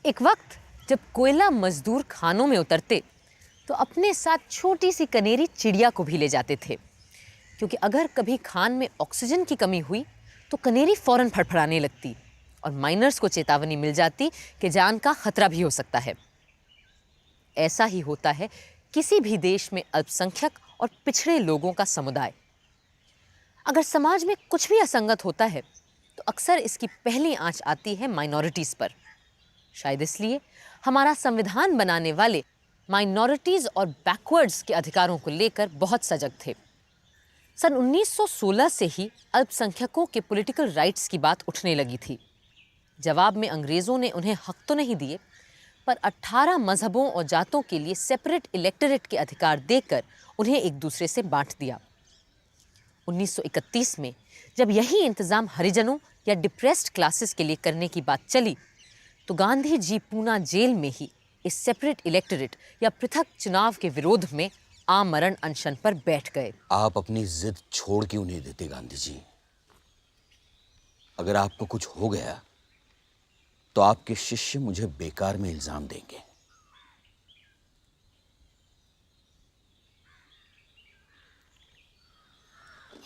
एक वक्त जब कोयला मजदूर खानों में उतरते तो अपने साथ छोटी सी कनेरी चिड़िया को भी ले जाते थे, क्योंकि अगर कभी खान में ऑक्सीजन की कमी हुई तो कनेरी फौरन फड़फड़ाने लगती और माइनर्स को चेतावनी मिल जाती कि जान का खतरा भी हो सकता है। ऐसा ही होता है किसी भी देश में अल्पसंख्यक और पिछड़े लोगों का समुदाय। अगर समाज में कुछ भी असंगत होता है तो अक्सर इसकी पहली आंच आती है माइनॉरिटीज पर। शायद इसलिए हमारा संविधान बनाने वाले माइनॉरिटीज और बैकवर्ड्स के अधिकारों को लेकर बहुत सजग थे। सन 1916 से ही अल्पसंख्यकों के पॉलिटिकल राइट्स की बात उठने लगी थी। जवाब में अंग्रेजों ने उन्हें हक तो नहीं दिए, पर 18 मजहबों और जातों के लिए सेपरेट इलेक्टोरेट के अधिकार देकर उन्हें एक दूसरे से बांट दिया। 1931 में जब यही इंतजाम हरिजनों या डिप्रेस्ड क्लासेस के लिए करने की बात चली तो गांधी जी पूना जेल में ही इस सेपरेट इलेक्टोरेट या पृथक चुनाव के विरोध में आमरण अनशन पर बैठ गए। आप अपनी जिद छोड़ क्यों नहीं देते गांधी जी? अगर आपको कुछ हो गया तो आपके शिष्य मुझे बेकार में इल्जाम देंगे।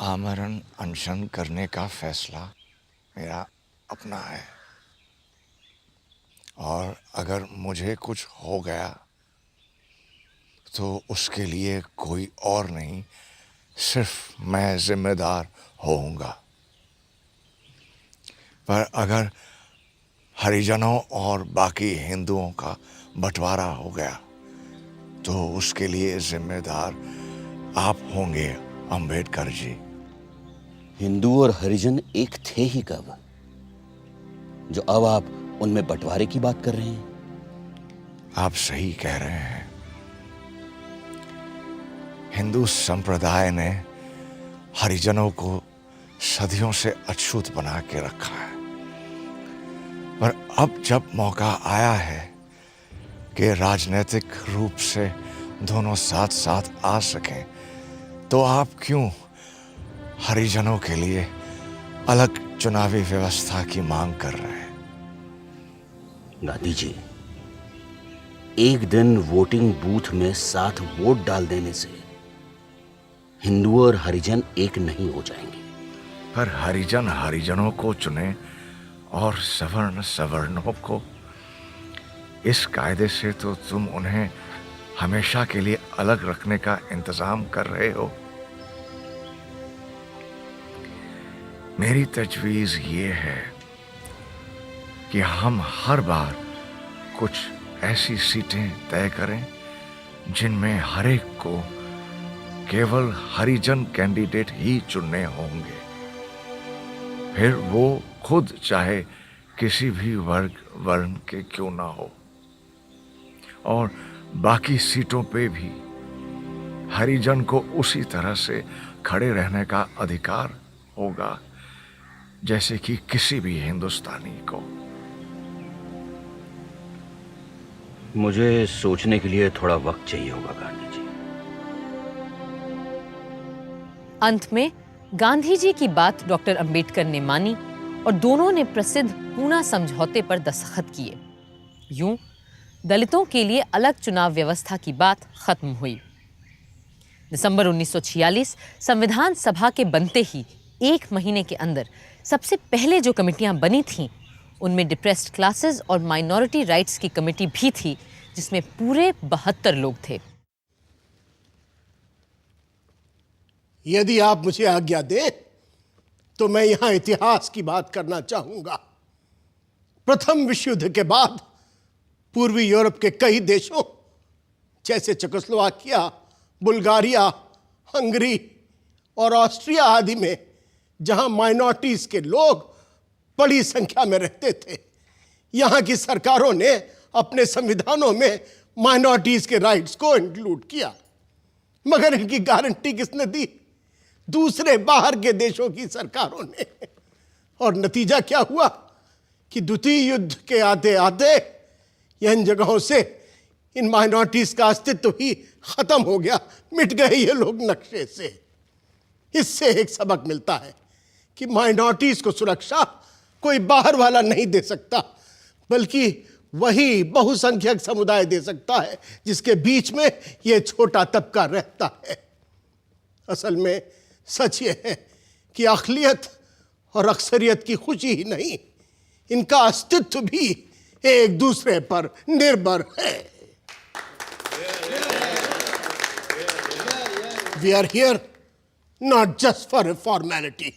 आमरण अनशन करने का फैसला मेरा अपना है, और अगर मुझे कुछ हो गया तो उसके लिए कोई और नहीं, सिर्फ मैं जिम्मेदार होऊंगा। पर अगर हरिजनों और बाकी हिंदुओं का बंटवारा हो गया तो उसके लिए जिम्मेदार आप होंगे अंबेडकर जी। हिंदू और हरिजन एक थे ही कब, जो अब आप उनमें बंटवारे की बात कर रहे हैं? आप सही कह रहे हैं। हिंदू संप्रदाय ने हरिजनों को सदियों से अछूत बना के रखा है, पर अब जब मौका आया है कि राजनीतिक रूप से दोनों साथ साथ आ सकें, तो आप क्यों हरिजनों के लिए अलग चुनावी व्यवस्था की मांग कर रहे हैं? गांधी जी, एक दिन वोटिंग बूथ में 7 वोट डाल देने से हिंदू और हरिजन एक नहीं हो जाएंगे। पर हरिजन हरिजनों को चुने और सवर्ण सवर्णों को। इस कायदे से तो तुम उन्हें हमेशा के लिए अलग रखने का इंतजाम कर रहे हो। मेरी तजवीज ये है कि हम हर बार कुछ ऐसी सीटें तय करें जिनमें हर एक को केवल हरिजन कैंडिडेट ही चुनने होंगे, फिर वो खुद चाहे किसी भी वर्ग वर्ण के क्यों ना हो। और बाकी सीटों पे भी हरिजन को उसी तरह से खड़े रहने का अधिकार होगा जैसे कि किसी भी हिंदुस्तानी को। मुझे सोचने के लिए थोड़ा वक्त चाहिए होगा गांधी जी। अंत में गांधी जी की बात डॉक्टर अंबेडकर ने मानी और दोनों ने प्रसिद्ध पूना समझौते पर दस्तखत किए। यूं दलितों के लिए अलग चुनाव व्यवस्था की बात खत्म हुई। दिसंबर 1946 संविधान सभा के बनते ही 1 महीने के अंदर सबसे पहले जो कमेटियां बनी थीं उनमें डिप्रेस्ड क्लासेस और माइनॉरिटी राइट्स की कमेटी भी थी, जिसमें पूरे 72 लोग थे। यदि आप मुझे आज्ञा दें तो मैं यहां इतिहास की बात करना चाहूंगा। प्रथम विश्व युद्ध के बाद पूर्वी यूरोप के कई देशों जैसे चेकोस्लोवाकिया, बुल्गारिया, हंगरी और ऑस्ट्रिया आदि में जहां माइनॉरिटीज के लोग बड़ी संख्या में रहते थे, यहां की सरकारों ने अपने संविधानों में माइनॉरिटीज के राइट्स को इंक्लूड किया। मगर इनकी गारंटी किसने दी? दूसरे बाहर के देशों की सरकारों ने। और नतीजा क्या हुआ कि द्वितीय युद्ध के आते आते इन जगहों से इन माइनॉरिटीज का अस्तित्व ही खत्म हो गया, मिट गए ये लोग नक्शे से। इससे एक सबक मिलता है कि माइनॉरिटीज को सुरक्षा कोई बाहर वाला नहीं दे सकता, बल्कि वही बहुसंख्यक समुदाय दे सकता है जिसके बीच में यह छोटा तबका रहता है। असल में सच ये है कि अक़लियत और अक्सरियत की खुशी ही नहीं, इनका अस्तित्व भी एक दूसरे पर निर्भर है। We are here not just for a formality,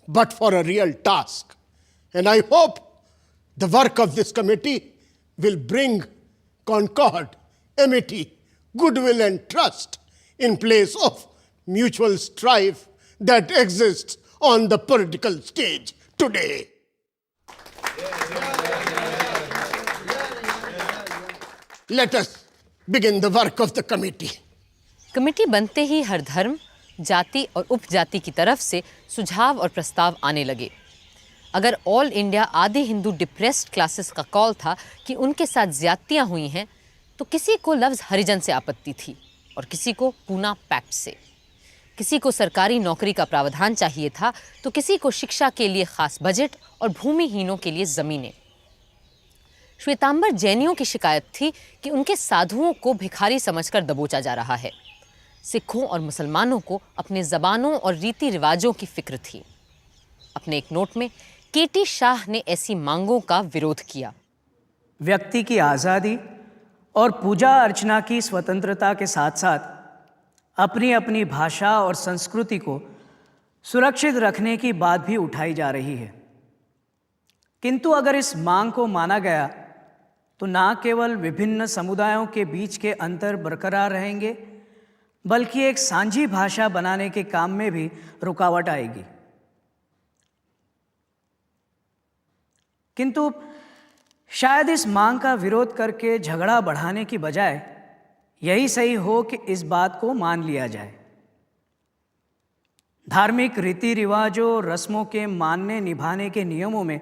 but for a real task. And I hope the work of this committee will bring concord, amity, goodwill, and trust in place of mutual strife that exists on the political stage today. Let us begin the work of the committee. Committee बनते ही हर धर्म, जाति और उपजाति की तरफ से सुझाव और प्रस्ताव आने लगे। अगर ऑल इंडिया आधे हिंदू डिप्रेस्ड क्लासेस का कॉल था कि उनके साथ ज्यादतियां हुई हैं, तो किसी को लफ्ज़ हरिजन से आपत्ति थी और किसी को पूना पैक्ट से। किसी को सरकारी नौकरी का प्रावधान चाहिए था तो किसी को शिक्षा के लिए खास बजट और भूमिहीनों के लिए ज़मीनें। श्वेतांबर जैनियों की शिकायत थी कि उनके साधुओं को भिखारी समझकर दबोचा जा रहा है। सिखों और मुसलमानों को अपने ज़बानों और रीति रिवाजों की फिक्र थी। अपने एक नोट में केटी शाह ने ऐसी मांगों का विरोध किया। व्यक्ति की आज़ादी और पूजा अर्चना की स्वतंत्रता के साथ साथ अपनी अपनी भाषा और संस्कृति को सुरक्षित रखने की बात भी उठाई जा रही है। किंतु अगर इस मांग को माना गया तो ना केवल विभिन्न समुदायों के बीच के अंतर बरकरार रहेंगे, बल्कि एक सांझी भाषा बनाने के काम में भी रुकावट आएगी। किंतु शायद इस मांग का विरोध करके झगड़ा बढ़ाने की बजाय यही सही हो कि इस बात को मान लिया जाए। धार्मिक रीति रिवाजों, रस्मों के मानने निभाने के नियमों में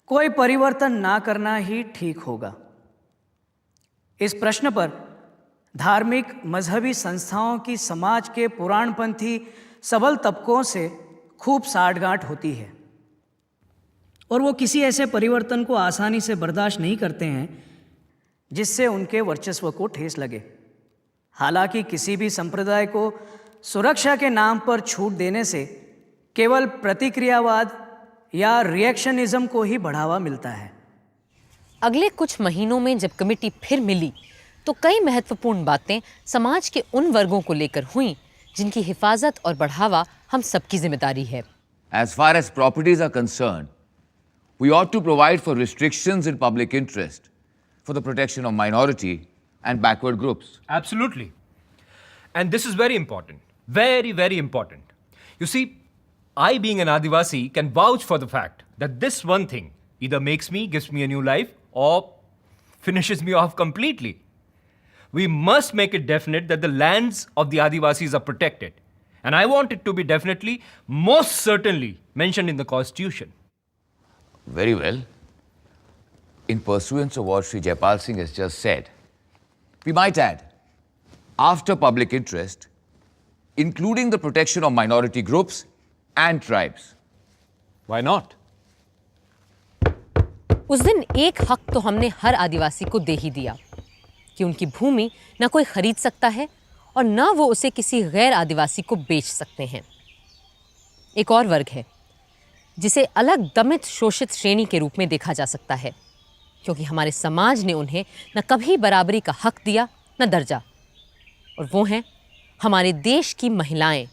कोई परिवर्तन ना करना ही ठीक होगा। इस प्रश्न पर धार्मिक मजहबी संस्थाओं की समाज के पुराणपंथी सबल तबकों से खूब साठगांठ होती है और वो किसी ऐसे परिवर्तन को आसानी से बर्दाश्त नहीं करते हैं जिससे उनके वर्चस्व को ठेस लगे। हालांकि किसी भी संप्रदाय को सुरक्षा के नाम पर छूट देने से केवल प्रतिक्रियावाद या रिएक्शनिज्म को ही बढ़ावा मिलता है। अगले कुछ महीनों में जब कमेटी फिर मिली तो कई महत्वपूर्ण बातें समाज के उन वर्गों को लेकर हुईं जिनकी हिफाजत और बढ़ावा हम सबकी जिम्मेदारी है। As far as properties are concerned, we ought to provide for restrictions in public interest for the protection of minority and backward groups. Absolutely. And this is very important. Very, very important. You see, I being an Adivasi can vouch for the fact that this one thing either makes me, gives me a new life or finishes me off completely. We must make it definite that the lands of the Adivasis are protected. And I want it to be definitely, most certainly mentioned in the Constitution. Very well. In pursuance of what Sri Jaipal Singh has just said, we might add, after public interest, including the protection of minority groups and tribes. Why not? उस दिन एक हक तो हमने हर आदिवासी को दे ही दिया कि उनकी भूमि न कोई खरीद सकता है और न वो उसे किसी गैर आदिवासी को बेच सकते हैं। एक और वर्ग है जिसे अलग दमित शोषित श्रेणी के रूप में देखा जा सकता है, क्योंकि हमारे समाज ने उन्हें न कभी बराबरी का हक दिया न दर्जा, और वो हैं हमारे देश की महिलाएं।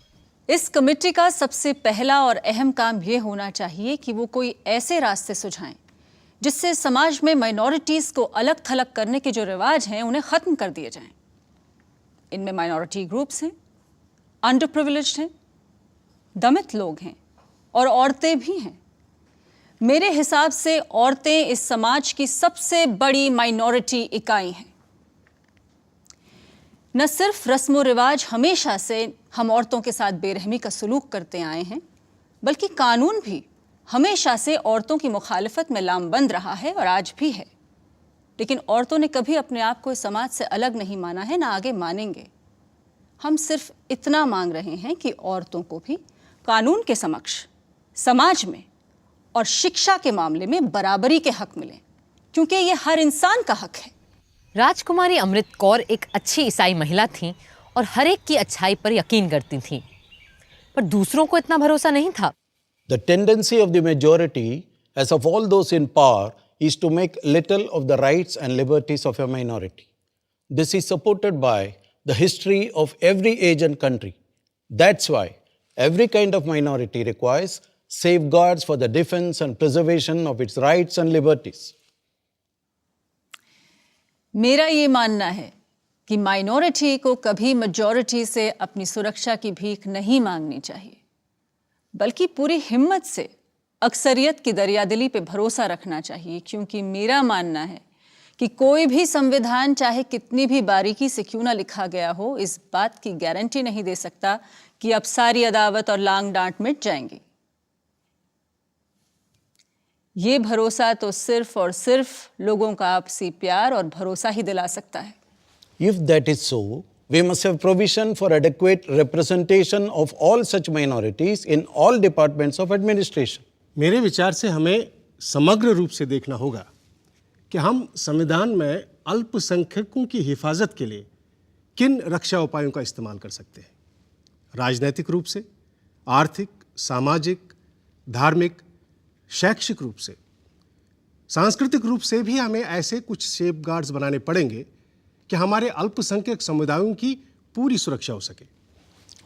इस कमेटी का सबसे पहला और अहम काम ये होना चाहिए कि वो कोई ऐसे रास्ते सुझाएं जिससे समाज में माइनॉरिटीज़ को अलग थलग करने के जो रिवाज हैं उन्हें ख़त्म कर दिए जाएं। इनमें माइनॉरिटी ग्रुप्स हैं, अंडर प्रिविलेज्ड हैं, दमित लोग हैं और औरतें भी हैं। मेरे हिसाब से औरतें इस समाज की सबसे बड़ी माइनॉरिटी इकाई हैं। न सिर्फ रस्म रिवाज हमेशा से हम औरतों के साथ बेरहमी का सलूक करते आए हैं, बल्कि कानून भी हमेशा से औरतों की मुखालफत में लामबंद रहा है और आज भी है। लेकिन औरतों ने कभी अपने आप को इस समाज से अलग नहीं माना है, ना आगे मानेंगे। हम सिर्फ इतना मांग रहे हैं कि औरतों को भी कानून के समक्ष, समाज में और शिक्षा के मामले में बराबरी के हक मिलें, क्योंकि ये हर इंसान का हक है। राजकुमारी अमृत कौर एक अच्छी ईसाई महिला थीं और हर एक की अच्छाई पर यकीन करती थीं, पर दूसरों को इतना भरोसा नहीं था। The tendency of the majority, as of all those in power, is to make little of the rights and liberties of a minority. This is supported by the history of every age and country. That's why every kind of minority requires safeguards for the defense and preservation of its rights and liberties. मेरा ये मानना है कि minority को कभी majority से अपनी सुरक्षा की भीख नहीं मांगनी चाहिए, बल्कि पूरी हिम्मत से अक्सरियत की दरियादिली पे भरोसा रखना चाहिए, क्योंकि मेरा मानना है कि कोई भी संविधान चाहे कितनी भी बारीकी से क्यों ना लिखा गया हो, इस बात की गारंटी नहीं दे सकता कि अब सारी अदावत और लांग डांट मिट जाएंगी। ये भरोसा तो सिर्फ और सिर्फ लोगों का आपसी प्यार और भरोसा ही दिला सकता है। If that is so, we must have provision for adequate representation of all such minorities in all departments of administration. मेरे विचार से हमें समग्र रूप से देखना होगा कि हम संविधान में अल्पसंख्यकों की हिफाजत के लिए किन रक्षा उपायों का इस्तेमाल कर सकते हैं। राजनैतिक रूप से, आर्थिक, सामाजिक, धार्मिक, शैक्षिक रूप से, सांस्कृतिक रूप से भी हमें ऐसे कुछ सेफगार्ड्स बनाने पड़ेंगे कि हमारे अल्पसंख्यक समुदायों की पूरी सुरक्षा हो सके।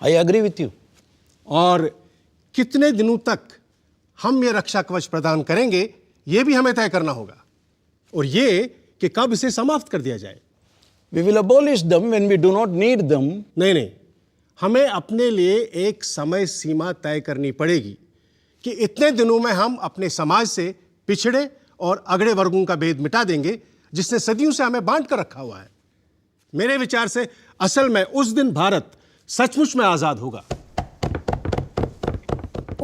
I agree with you. और कितने दिनों तक हम ये रक्षा कवच प्रदान करेंगे, ये भी हमें तय करना होगा, और ये कि कब इसे समाप्त कर दिया जाए। We will abolish them when we do not need them. नहीं, हमें अपने लिए एक समय सीमा तय करनी पड़ेगी कि इतने दिनों में हम अपने समाज से पिछड़े और अगड़े वर्गों का भेद मिटा देंगे जिसने सदियों से हमें बांध कर रखा हुआ है। मेरे विचार से असल में उस दिन भारत सचमुच में आजाद होगा।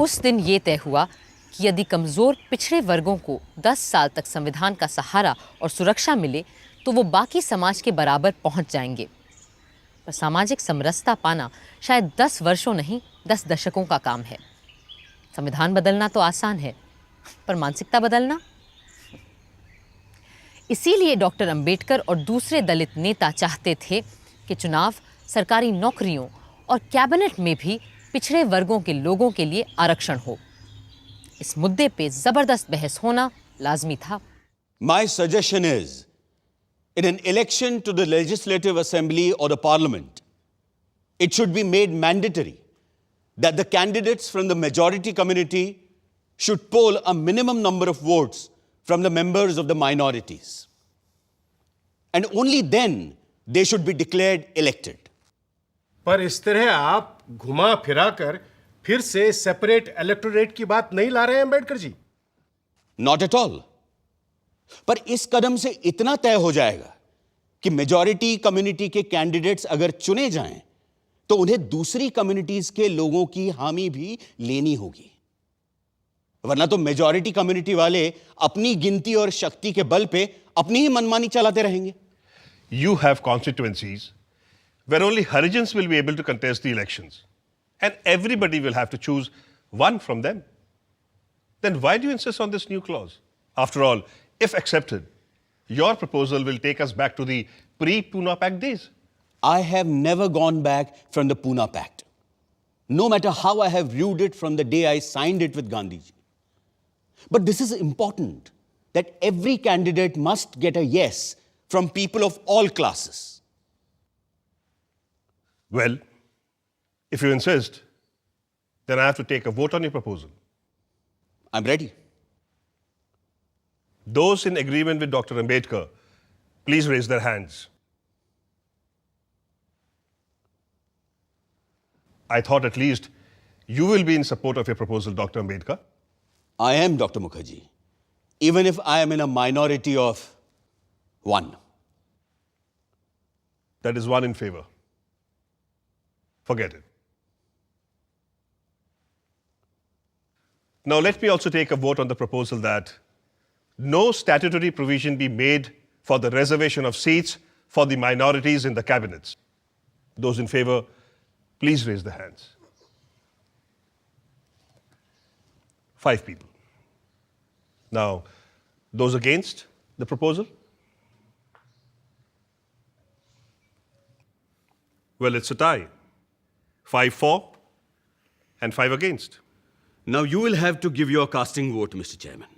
उस दिन ये तय हुआ कि यदि कमजोर पिछड़े वर्गों को 10 साल तक संविधान का सहारा और सुरक्षा मिले तो वो बाकी समाज के बराबर पहुंच जाएंगे। पर सामाजिक समरसता पाना शायद 10 वर्षों नहीं 10 दशकों का काम है। संविधान बदलना तो आसान है, पर मानसिकता बदलना। इसीलिए डॉक्टर अंबेडकर और दूसरे दलित नेता चाहते थे कि चुनाव, सरकारी नौकरियों और कैबिनेट में भी पिछड़े वर्गों के लोगों के लिए आरक्षण हो। इस मुद्दे पे जबरदस्त बहस होना लाजमी था। My suggestion is, in an election to the Legislative Assembly or the Parliament, it should be made mandatory that the candidates from the majority community should poll a minimum number of votes from the members of the minorities. And only then they should be declared elected. पर इस तरह आप घुमा फिरा कर फिर से separate electorate की बात नहीं ला रहे हैं Ambedkar ji. Not at all. पर इस कदम से इतना तय हो जाएगा कि मेजॉरिटी कम्युनिटी के कैंडिडेट्स अगर चुने जाएं तो उन्हें दूसरी कम्युनिटीज के लोगों की हामी भी लेनी होगी, वरना तो मेजॉरिटी कम्युनिटी वाले अपनी गिनती और शक्ति के बल पे अपनी ही मनमानी चलाते रहेंगे। You have constituencies where only Harijans will be able to contest the elections, and everybody will have to choose one from them. Then why do you insist on this new clause? After all, if accepted, your proposal will take us back to the pre-Pune Pact days. I have never gone back from the Pune Pact, no matter how I have viewed it from the day I signed it with Gandhiji. But this is important, that every candidate must get a yes from people of all classes. Well, if you insist, then I have to take a vote on your proposal. I'm ready. Those in agreement with Dr. Ambedkar, please raise their hands. I thought at least you will be in support of your proposal, Dr. Ambedkar. I am, Dr. Mukherjee, even if I am in a minority of one. That is one in favor. Forget it. Now let me also take a vote on the proposal that no statutory provision be made for the reservation of seats for the minorities in the cabinets. Those in favor, please raise the hands. 5 people. Now, those against? the proposal? Well, it's a tie. 5 for and 5 against. Now you will have to give your casting vote, Mr. Chairman.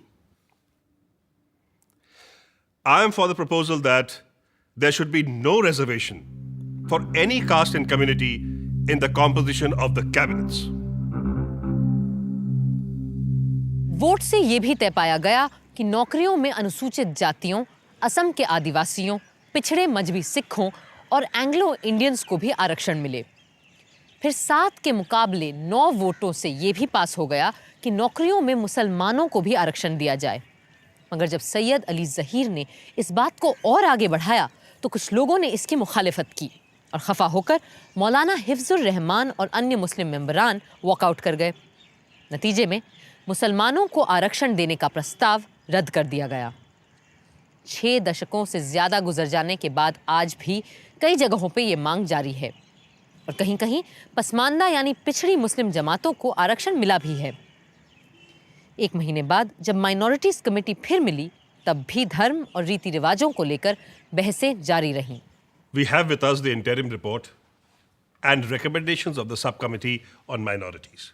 I am for the proposal that there should be no reservation for any caste and community in the composition of the cabinets. Vote से ये भी तय पाया गया कि नौकरियों में अनुसूचित जातियों, असम के आदिवासियों, पिछड़े मजबी सिखों और एंग्लो इंडियंस को भी आरक्षण मिले। फिर 7 के मुकाबले 9 वोटों से ये भी पास हो गया कि नौकरियों में मुसलमानों को भी आरक्षण दिया जाए। मगर जब सैयद अली ज़हीर ने इस बात को और आगे बढ़ाया तो कुछ लोगों ने इसकी मुखालिफत की और खफा होकर मौलाना हिफ्जुर रहमान और अन्य मुस्लिम मेंबरान वॉकआउट कर गए। नतीजे में मुसलमानों को आरक्षण देने का प्रस्ताव रद्द कर दिया गया। 6 दशकों से ज़्यादा गुजर जाने के बाद आज भी कई जगहों पे ये मांग जारी है और कहीं-कहीं पसमानदा यानी पिछड़ी मुस्लिम जमातों को आरक्षण मिला भी है। 1 महीने बाद जब माइनॉरिटीज़ कमेटी फिर मिली तब भी धर्म और रीति रिवाजों को लेकर बहसें जारी रहीं। We have with us the interim report and recommendations of the subcommittee on minorities,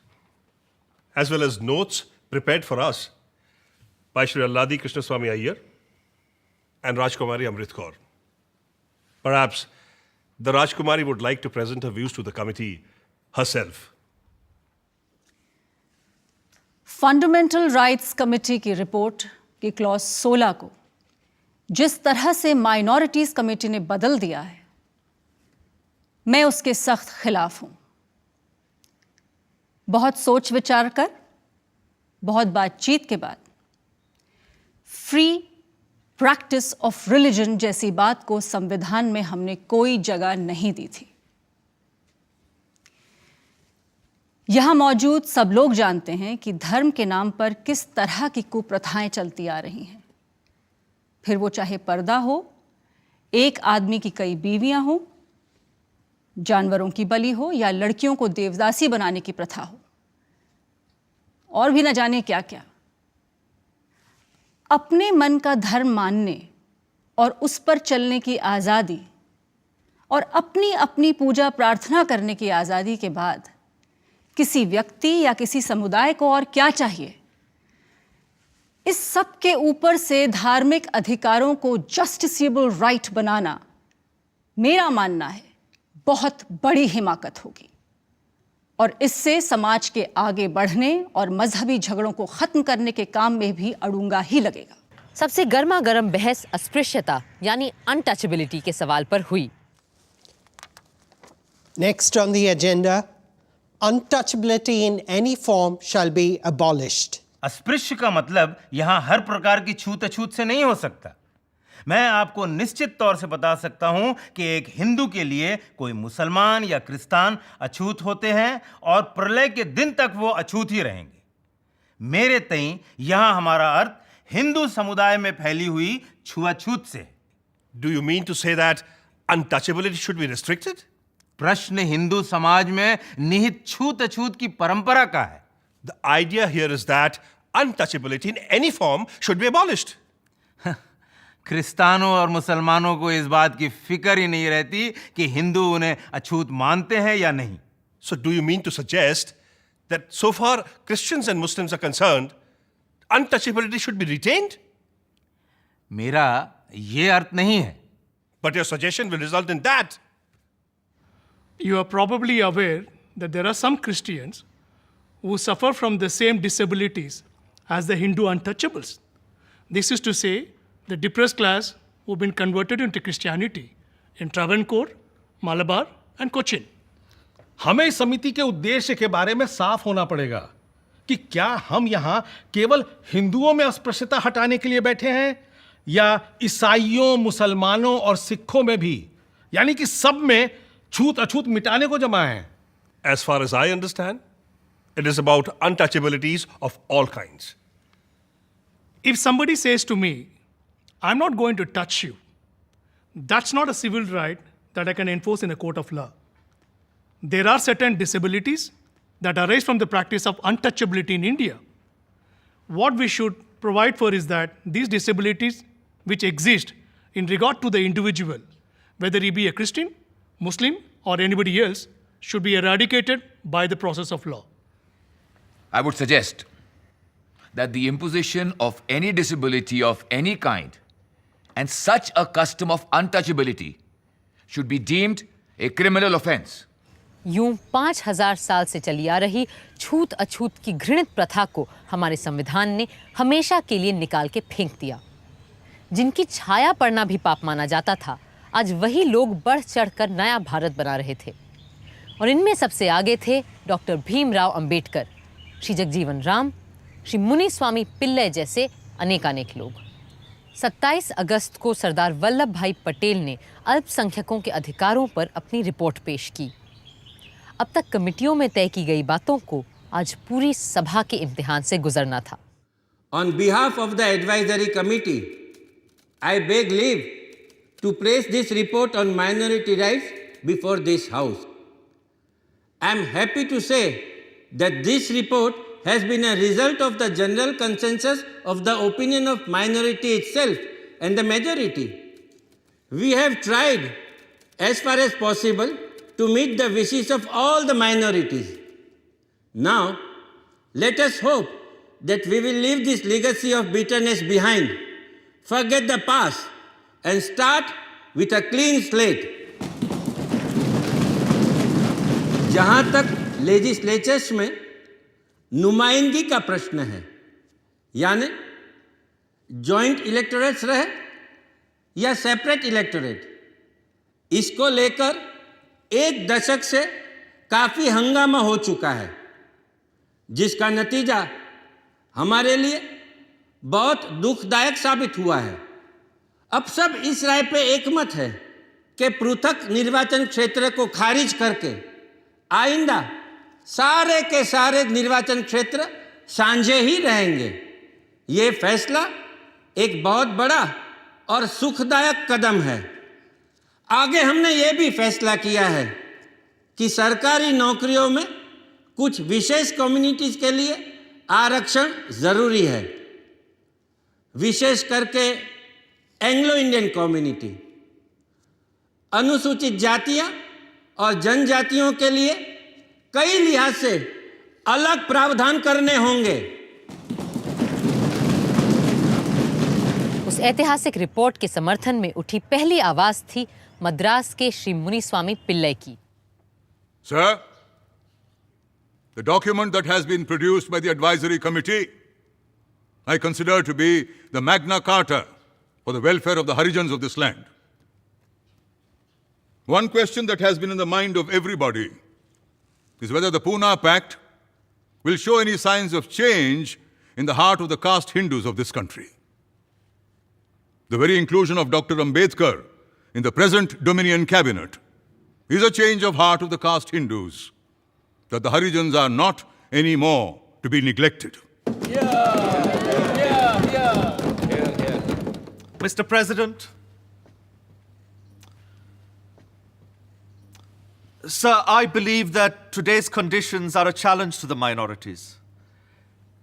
as well as notes prepared for us by Shri Alladi Krishnaswamy Iyer and Rajkumari Amrit Kaur. Perhaps the Rajkumari would like to present her views to the committee herself. Fundamental rights committee की report की clause 16 को जिस तरह से minorities committee ने बदल दिया है, मैं उसके सख्त खिलाफ हूं। बहुत सोच विचार कर, बहुत बातचीत के बाद फ्री प्रैक्टिस ऑफ रिलीजन जैसी बात को संविधान में हमने कोई जगह नहीं दी थी। यहां मौजूद सब लोग जानते हैं कि धर्म के नाम पर किस तरह की कुप्रथाएं चलती आ रही हैं। फिर वो चाहे पर्दा हो, एक आदमी की कई बीवियां हो, जानवरों की बलि हो या लड़कियों को देवदासी बनाने की प्रथा हो और भी न जाने क्या क्या। अपने मन का धर्म मानने और उस पर चलने की आज़ादी और अपनी अपनी पूजा प्रार्थना करने की आज़ादी के बाद किसी व्यक्ति या किसी समुदाय को और क्या चाहिए? इस सब के ऊपर से धार्मिक अधिकारों को जस्टिसेबल राइट बनाना, मेरा मानना है, बहुत बड़ी हिमाकत होगी और इससे समाज के आगे बढ़ने और मजहबी झगड़ों को खत्म करने के काम में भी अड़ूंगा ही लगेगा। सबसे गर्मा गर्म बहस अस्पृश्यता यानी अनटचेबिलिटी के सवाल पर हुई। Next on the agenda, untouchability in any form shall be abolished. अस्पृश्य का मतलब यहां हर प्रकार की छूत अछूत से नहीं हो सकता। मैं आपको निश्चित तौर से बता सकता हूं कि एक हिंदू के लिए कोई मुसलमान या क्रिस्तान अछूत होते हैं और प्रलय के दिन तक वो अछूत ही रहेंगे। मेरे तई यहां हमारा अर्थ हिंदू समुदाय में फैली हुई छुआछूत से। Do you mean to say that untouchability should be restricted? प्रश्न हिंदू समाज में निहित छूत अछूत की परंपरा का है। The idea here is that untouchability in any form should be abolished. क्रिस्तानों और मुसलमानों को इस बात की फिक्र ही नहीं रहती कि हिंदू उन्हें अछूत मानते हैं या नहीं। So do you mean to suggest that so far Christians and Muslims are concerned, untouchability should be retained? मेरा ये अर्थ नहीं है। But your suggestion will result in that. You are probably aware that there are some Christians who suffer from the same disabilities as the Hindu untouchables. This is to say, the depressed class who have been converted into Christianity in Travancore, Malabar and Cochin. हमें इस समिति के उद्देश्य के बारे में साफ होना पड़ेगा कि क्या हम यहाँ केवल हिंदुओं में अस्पृश्यता हटाने के लिए बैठे हैं या ईसाइयों, मुसलमानों और सिखों में भी, यानी कि सब में छूत अछूत मिटाने को जमा है। As far as I understand, it is about untouchabilities of all kinds. If somebody says to me, I'm not going to touch you, that's not a civil right that I can enforce in a court of law. There are certain disabilities that arise from the practice of untouchability in India. What we should provide for is that these disabilities which exist in regard to the individual, whether he be a Christian, Muslim, or anybody else, should be eradicated by the process of law. I would suggest that the imposition of any disability of any kind and such a custom of untouchability should be deemed a criminal offense. यूं 5000 साल से चली आ रही छूत अछूत की घृणित प्रथा को हमारे संविधान ने हमेशा के लिए निकाल के फेंक दिया। जिनकी छाया पड़ना भी पाप माना जाता था, आज वही लोग बढ़ चढ़कर नया भारत बना रहे थे। और इनमें सबसे आगे थे डॉक्टर भीमराव अंबेडकर, श्री जगजीवन राम, श्री मुनिस्वामी पिल्लई जैसे अनेकानेक लोग। 27 अगस्त को सरदार वल्लभ भाई पटेल ने अल्पसंख्यकों के अधिकारों पर अपनी रिपोर्ट पेश की। अब तक कमिटियों में तय की गई बातों को आज पूरी सभा के इम्तिहान से गुजरना था। On behalf of the advisory committee, I beg leave to place this report on minority rights before this House. I am happy to say that this report has been a result of the general consensus of the opinion of minority itself and the majority. We have tried as far as possible to meet the wishes of all the minorities. Now, let us hope that we will leave this legacy of bitterness behind, forget the past, and start with a clean slate. जहाँ तक legislatures में नुमाइंदगी का प्रश्न है, यानी joint electorates रहे या सेपरेट इलेक्टोरेट, इसको लेकर एक दशक से काफ़ी हंगामा हो चुका है, जिसका नतीजा हमारे लिए बहुत दुखदायक साबित हुआ है। अब सब इस राय पे एकमत है कि पृथक निर्वाचन क्षेत्र को खारिज करके आइंदा सारे के सारे निर्वाचन क्षेत्र साझे ही रहेंगे। ये फैसला एक बहुत बड़ा और सुखदायक कदम है। आगे हमने ये भी फैसला किया है कि सरकारी नौकरियों में कुछ विशेष कम्युनिटीज़ के लिए आरक्षण ज़रूरी है, विशेष करके एंग्लो इंडियन कम्युनिटी, अनुसूचित जातियां और जनजातियों के लिए कई लिहाज से अलग प्रावधान करने होंगे। उस ऐतिहासिक रिपोर्ट के समर्थन में उठी पहली आवाज थी मद्रास के श्री मुनिस्वामी पिल्लई की। Sir, the document that has been produced by the advisory committee, I consider to be the Magna Carta for the welfare of the Harijans of this land. One question that has been in the mind of everybody is whether the Pune Pact will show any signs of change in the heart of the caste Hindus of this country. The very inclusion of Dr. Ambedkar in the present Dominion cabinet is a change of heart of the caste Hindus, that the Harijans are not anymore to be neglected. Mr. President, sir, I believe that today's conditions are a challenge to the minorities.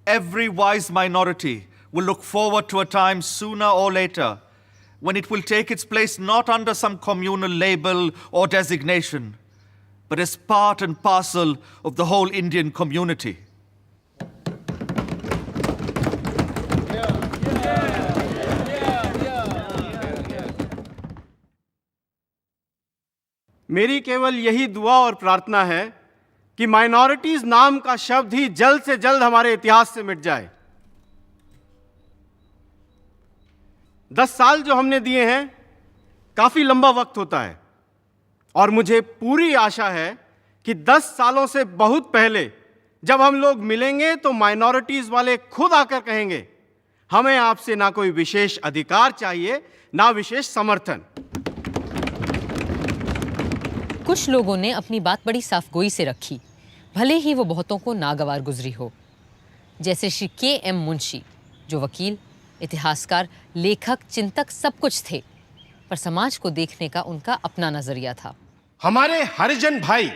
Every wise minority will look forward to a time sooner or later when it will take its place not under some communal label or designation, but as part and parcel of the whole Indian community. मेरी केवल यही दुआ और प्रार्थना है कि minorities नाम का शब्द ही जल्द से जल्द हमारे इतिहास से मिट जाए। 10 साल जो हमने दिए हैं, काफी लंबा वक्त होता है, और मुझे पूरी आशा है कि 10 सालों से बहुत पहले जब हम लोग मिलेंगे तो माइनॉरिटीज वाले खुद आकर कहेंगे, हमें आपसे ना कोई विशेष अधिकार चाहिए, ना विशेष समर्थन। कुछ लोगों ने अपनी बात बड़ी साफगोई से रखी, भले ही वो बहुतों को नागवार गुजरी हो, जैसे श्री के.एम. मुंशी, जो वकील, इतिहासकार, लेखक, चिंतक सब कुछ थे, पर समाज को देखने का उनका अपना नजरिया था। हमारे हरिजन भाई,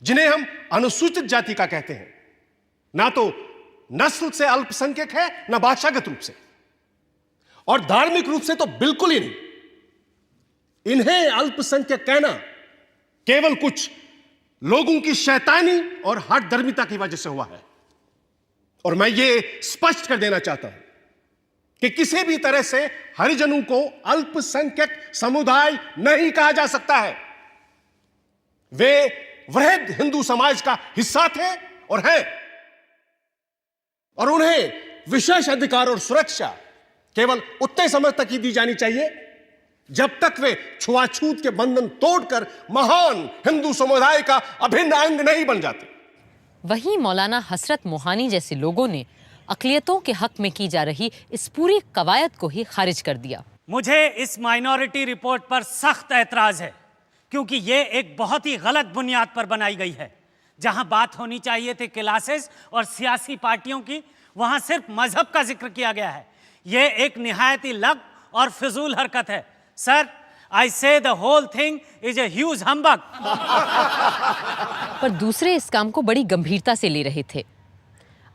जिन्हें हम अनुसूचित जाति का कहते हैं, ना तो नस्ल से अल्पसंख्यक है, ना भाषागत रूप से, और धार्मिक रूप से तो बिल्कुल ही नहीं। इन्हें अल्पसंख्यक कहना केवल कुछ लोगों की शैतानी और हठधर्मिता की वजह से हुआ है। और मैं ये स्पष्ट कर देना चाहता हूं कि किसी भी तरह से हरिजनों को अल्पसंख्यक समुदाय नहीं कहा जा सकता है। वे वृहद हिंदू समाज का हिस्सा थे और हैं, और उन्हें विशेष अधिकार और सुरक्षा केवल उतने समय तक ही दी जानी चाहिए जब तक वे छुआछूत के बंधन तोड़कर महान हिंदू समुदाय का अभिन्न अंग नहीं बन जाते। वहीं मौलाना हसरत मोहानी जैसे लोगों ने अक़लियतों के हक में की जा रही इस पूरी कवायद को ही खारिज कर दिया। मुझे इस माइनॉरिटी रिपोर्ट पर सख्त ऐतराज है, क्योंकि ये एक बहुत ही गलत बुनियाद पर बनाई गई है। जहां बात होनी चाहिए थी क्लासेस और सियासी पार्टियों की, वहां सिर्फ मजहब का जिक्र किया गया है। ये एक निहायत ही लग और फिजूल हरकत है। Sir, I say the whole thing is a huge humbug. पर दूसरे इस काम को बड़ी गंभीरता से ले रहे थे।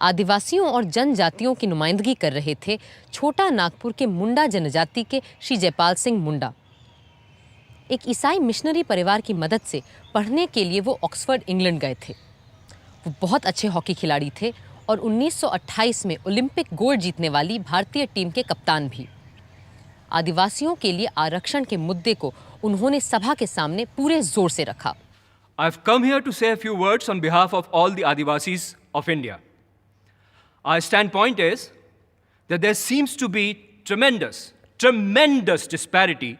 आदिवासियों और जनजातियों की नुमाइंदगी कर रहे थे छोटा नागपुर के मुंडा जनजाति के श्री जयपाल सिंह मुंडा। एक ईसाई मिशनरी परिवार की मदद से पढ़ने के लिए वो ऑक्सफोर्ड इंग्लैंड गए थे। वो बहुत अच्छे हॉकी खिलाड़ी थे और 1928 में ओलंपिक गोल्ड जीतने वाली भारतीय टीम के कप्तान भी। आदिवासियों के लिए आरक्षण के मुद्दे को उन्होंने सभा के सामने पूरे जोर से रखा। I've come here to say a few words on behalf of all the Adivasis of India. Our standpoint is that there seems to be tremendous disparity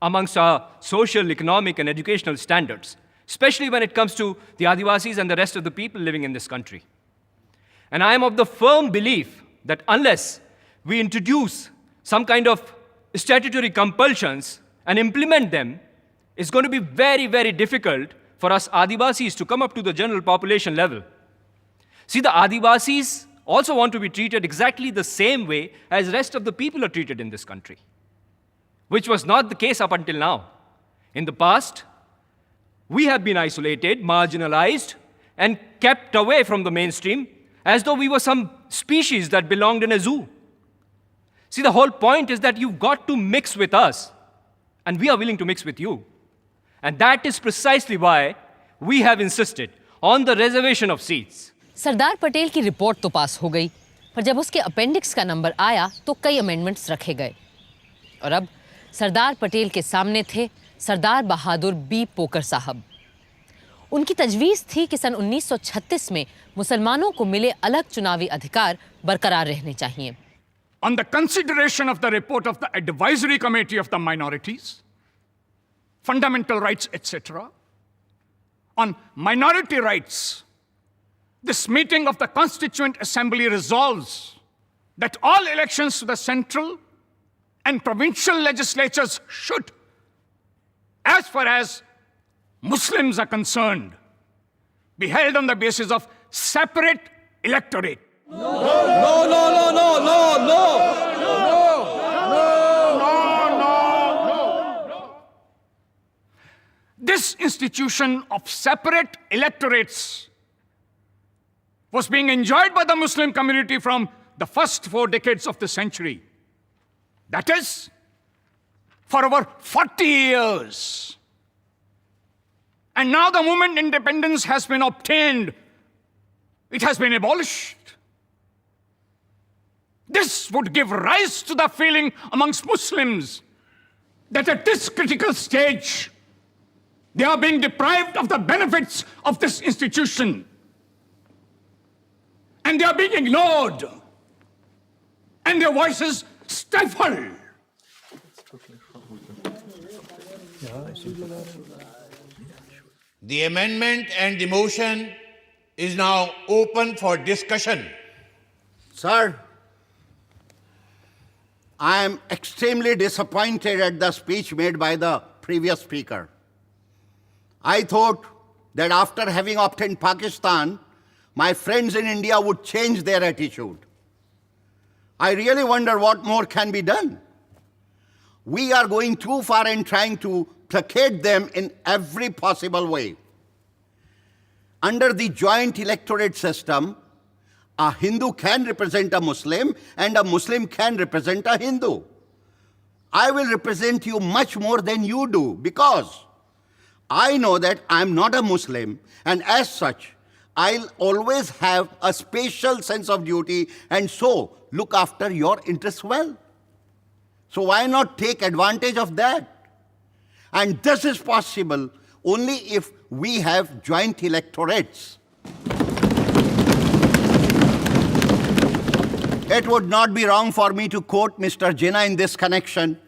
amongst our social, economic, and educational standards, especially when it comes to the Adivasis and the rest of the people living in this country. And I am of the firm belief that unless we introduce some kind of statutory compulsions and implement them, it's going to be very, very difficult for us Adivasis to come up to the general population level. See, the Adivasis also want to be treated exactly the same way as rest of the people are treated in this country, which was not the case up until now. In the past, we have been isolated, marginalized, and kept away from the mainstream as though we were some species that belonged in a zoo. See, the whole point is that you've got to mix with us, and we are willing to mix with you. And that is precisely why we have insisted on the reservation of seats. Sardar Patel की report तो पास हो गई, पर जब उसके appendix का number आया तो कई अमेंडमेंट्स रखे गए। और अब सरदार पटेल के सामने थे सरदार बहादुर बी पोकर साहब। उनकी तजवीज़ थी कि सन 1936 में मुसलमानों को मिले अलग चुनावी अधिकार बरकरार रहने चाहिए। On the consideration of the report of the Advisory Committee of the Minorities, Fundamental Rights, etc., on minority rights, this meeting of the Constituent Assembly resolves that all elections to the central and provincial legislatures should, as far as Muslims are concerned, be held on the basis of separate electorate. This institution of separate electorates was being enjoyed by the Muslim community from the first 4 decades of the century. That is, for over 40 years. And now the moment independence has been obtained, it has been abolished. This would give rise to the feeling amongst Muslims that at this critical stage, they are being deprived of the benefits of this institution. And they are being ignored. And their voices stifled. The amendment and the motion is now open for discussion. Sir, I am extremely disappointed at the speech made by the previous speaker. I thought that after having obtained Pakistan, my friends in India would change their attitude. I really wonder what more can be done. We are going too far in trying to placate them in every possible way. Under the joint electorate system, a Hindu can represent a Muslim and a Muslim can represent a Hindu. I will represent you much more than you do because I know that I'm not a Muslim, and as such, I'll always have a special sense of duty and so look after your interests well. So why not take advantage of that? And this is possible only if we have joint electorates. It would not be wrong for me to quote Mr. Jinnah in this connection.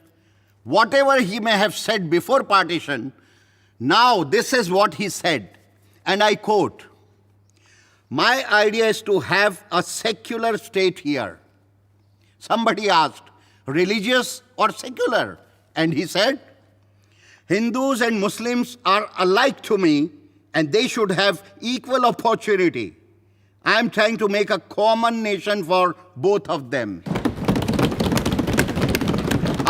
Whatever he may have said before partition, now this is what he said, and I quote, "My idea is to have a secular state here." Somebody asked, religious or secular? And he said, "Hindus and Muslims are alike to me, and they should have equal opportunity. I'm trying to make a common nation for both of them."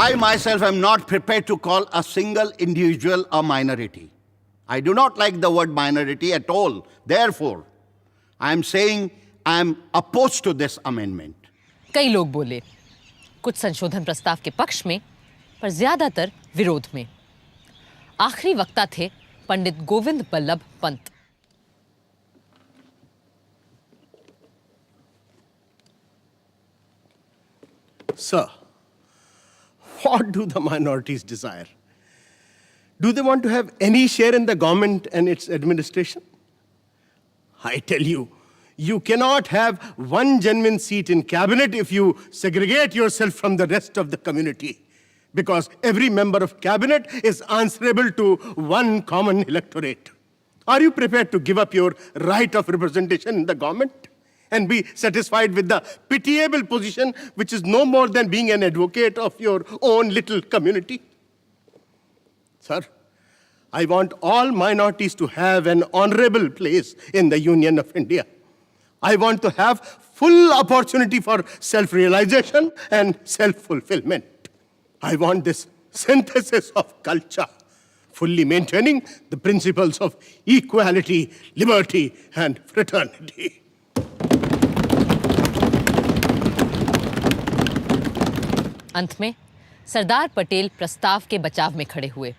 I myself am not prepared to call a single individual a minority. I do not like the word minority at all. Therefore, I am saying I am opposed to this amendment. कई लोग बोले, कुछ संशोधन प्रस्ताव के पक्ष में, पर ज्यादातर विरोध में। आखिरी वक्ता थे Pandit Govind Ballabh Pant. Sir, what do the minorities desire? Do they want to have any share in the government and its administration? I tell you, you cannot have one genuine seat in cabinet if you segregate yourself from the rest of the community, because every member of cabinet is answerable to one common electorate. Are you prepared to give up your right of representation in the government and be satisfied with the pitiable position which is no more than being an advocate of your own little community? Sir, I want all minorities to have an honorable place in the Union of India. I want to have full opportunity for self-realization and self-fulfillment. I want this synthesis of culture, fully maintaining the principles of equality, liberty, and fraternity. अंत में सरदार पटेल प्रस्ताव के बचाव में खड़े हुए।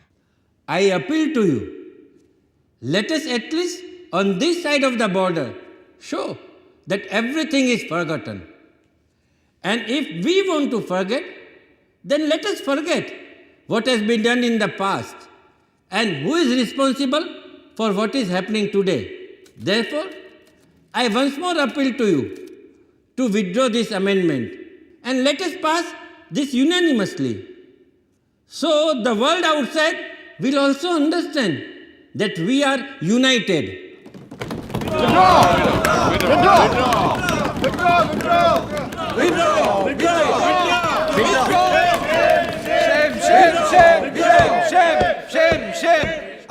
I appeal to you, let us at least on this side of the border show that everything is forgotten. And if we want to forget, then let us forget what has been done in the past and who is responsible for what is happening today. Therefore, I once more appeal to you to withdraw this amendment and let us pass this unanimously. So the world outside will also understand that we are united.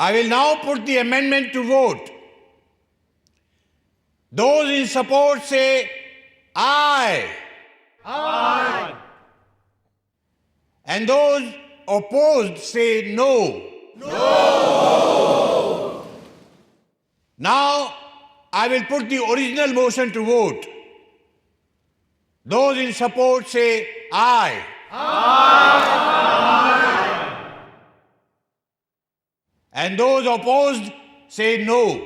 I will now put the amendment to vote. Those in support say aye. Aye. And those opposed say no. No. Now I will put the original motion to vote. Those in support say aye. Aye. And those opposed say no.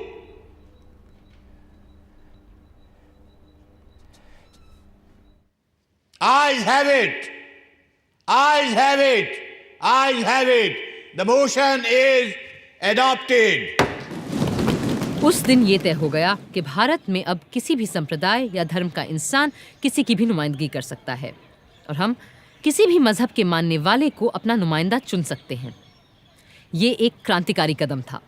Ayes have it. Ayes have it. Ayes have it. The motion is adopted. उस दिन ये तय हो गया कि भारत में अब किसी भी संप्रदाय या धर्म का इंसान किसी की भी नुमाइंदगी कर सकता है और हम किसी भी मजहब के मानने वाले को अपना नुमाइंदा चुन सकते हैं। ये एक क्रांतिकारी कदम था,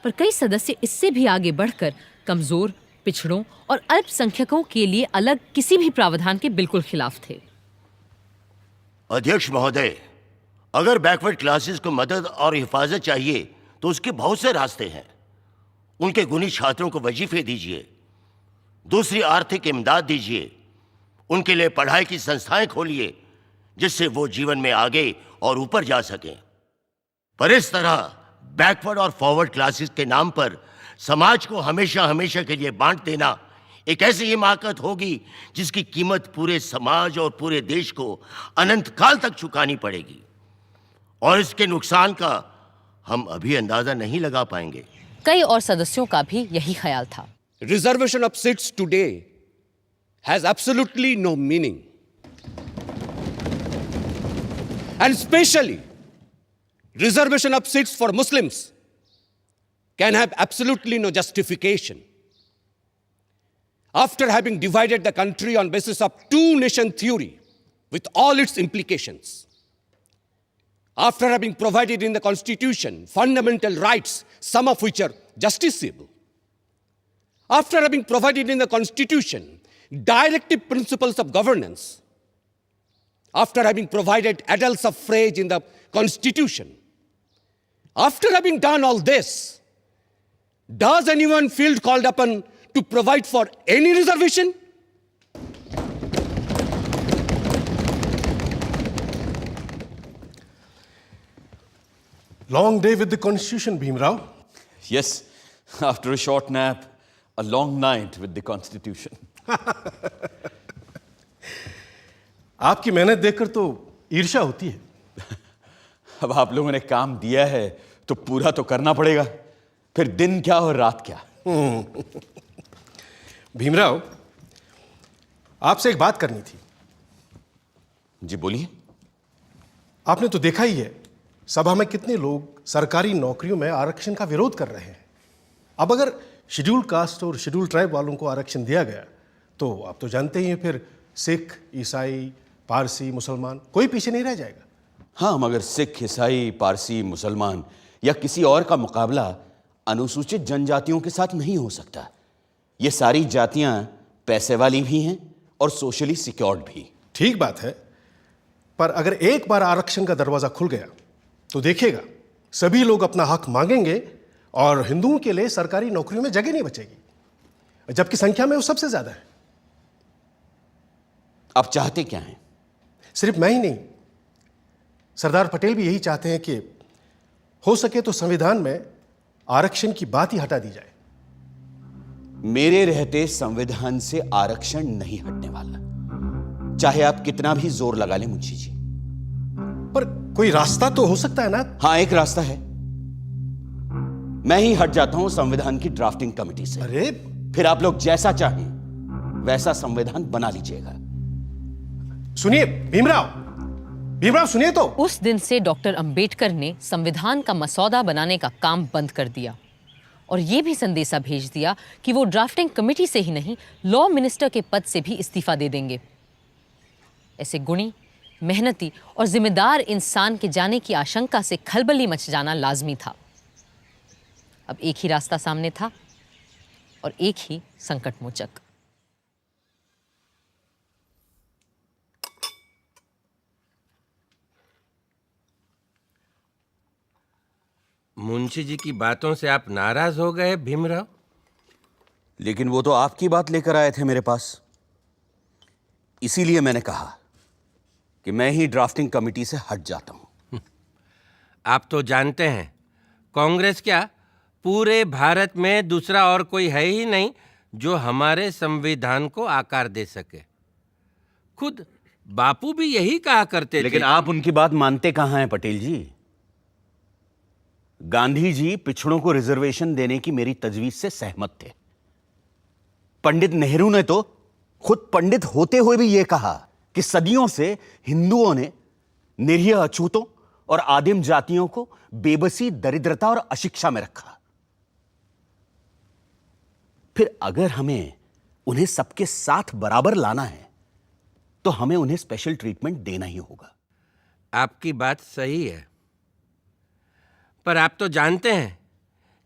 पर कई सदस्य इससे भी आगे बढ़कर कमजोर, पिछड़ों और अल्पसंख्यकों के लिए अलग किसी भी प्रावधान के बिल्कुल खिलाफ थे। अध्यक्ष महोदय, अगर बैकवर्ड क्लासेस को मदद और हिफाजत चाहिए तो उसके बहुत से रास्ते हैं। उनके गुणी छात्रों को वजीफे दीजिए, दूसरी आर्थिक इमदाद दीजिए, उनके लिए पढ़ाई की संस्थाएं खोलिए जिससे वो जीवन में आगे और ऊपर जा सकें। पर इस तरह बैकवर्ड और फॉरवर्ड क्लासेस के नाम पर समाज को हमेशा हमेशा के लिए बांट देना एक ऐसी हिमाकत होगी जिसकी कीमत पूरे समाज और पूरे देश को अनंत काल तक चुकानी पड़ेगी, और इसके नुकसान का हम अभी अंदाजा नहीं लगा पाएंगे। कई और सदस्यों का भी यही ख्याल था। Reservation of seats today has absolutely no meaning. And especially, reservation of seats for Muslims can have absolutely no justification. After having divided the country on basis of two-nation theory with all its implications, after having provided in the Constitution fundamental rights, some of which are justiciable, after having provided in the Constitution directive principles of governance, after having provided adult suffrage in the Constitution, after having done all this, does anyone feel called upon to provide for any reservation? Long day with the Constitution, Bhimrao. Yes, after a short nap, a long night with the Constitution. आपकी मेहनत देखकर तो ईर्ष्या होती है। अब आप लोगों ने काम दिया है तो पूरा तो करना पड़ेगा, फिर दिन क्या और रात क्या। भीमराव, आपसे एक बात करनी थी। जी बोलिए। आपने तो देखा ही है सभा में कितने लोग सरकारी नौकरियों में आरक्षण का विरोध कर रहे हैं। अब अगर शेड्यूल कास्ट और शेड्यूल ट्राइब वालों को आरक्षण दिया गया तो आप तो जानते ही हैं फिर सिख, ईसाई, पारसी, मुसलमान कोई पीछे नहीं रह जाएगा। हाँ, मगर सिख, ईसाई, पारसी, मुसलमान या किसी और का मुकाबला अनुसूचित जनजातियों के साथ नहीं हो सकता। ये सारी जातियां पैसे वाली भी हैं और सोशली सिक्योर्ड भी। ठीक बात है, पर अगर एक बार आरक्षण का दरवाजा खुल गया तो देखिएगा सभी लोग अपना हक मांगेंगे और हिंदुओं के लिए सरकारी नौकरियों में जगह नहीं बचेगी, जबकि संख्या में वो सबसे ज्यादा है। आप चाहते क्या हैं? सिर्फ मैं ही नहीं, सरदार पटेल भी यही चाहते हैं कि हो सके तो संविधान में आरक्षण की बात ही हटा दी जाए। मेरे रहते संविधान से आरक्षण नहीं हटने वाला, चाहे आप कितना भी जोर लगा लें मुंशी जी। पर कोई रास्ता तो हो सकता है ना? हाँ, एक रास्ता है। मैं ही हट जाता हूं संविधान की ड्राफ्टिंग कमेटी से। अरे फिर आप लोग जैसा चाहें वैसा संविधान बना लीजिएगा। सुनिए भीमराव, भीमराव सुनिए तो। उस दिन से डॉक्टर अंबेडकर ने संविधान का मसौदा बनाने का काम बंद कर दिया और ये भी संदेशा भेज दिया कि वो ड्राफ्टिंग कमेटी से ही नहीं, लॉ मिनिस्टर के पद से भी इस्तीफा दे देंगे। ऐसे गुणी, मेहनती और जिम्मेदार इंसान के जाने की आशंका से खलबली मच जाना लाजमी था। अब एक ही रास्ता सामने था और एक ही संकट मोचक। मुंशी जी की बातों से आप नाराज हो गए भीमराव? लेकिन वो तो आपकी बात लेकर आए थे मेरे पास, इसीलिए मैंने कहा कि मैं ही ड्राफ्टिंग कमेटी से हट जाता हूं। आप तो जानते हैं कांग्रेस क्या, पूरे भारत में दूसरा और कोई है ही नहीं जो हमारे संविधान को आकार दे सके। खुद बापू भी यही कहा करते थे। लेकिन आप उनकी बात मानते कहां हैं पटेल जी? गांधी जी पिछड़ों को रिजर्वेशन देने की मेरी तजवीज से सहमत थे। पंडित नेहरू ने तो खुद पंडित होते हुए भी यह कहा कि सदियों से हिंदुओं ने निरीह अछूतों और आदिम जातियों को बेबसी, दरिद्रता और अशिक्षा में रखा। फिर अगर हमें उन्हें सबके साथ बराबर लाना है तो हमें उन्हें स्पेशल ट्रीटमेंट देना ही होगा। आपकी बात सही है, पर आप तो जानते हैं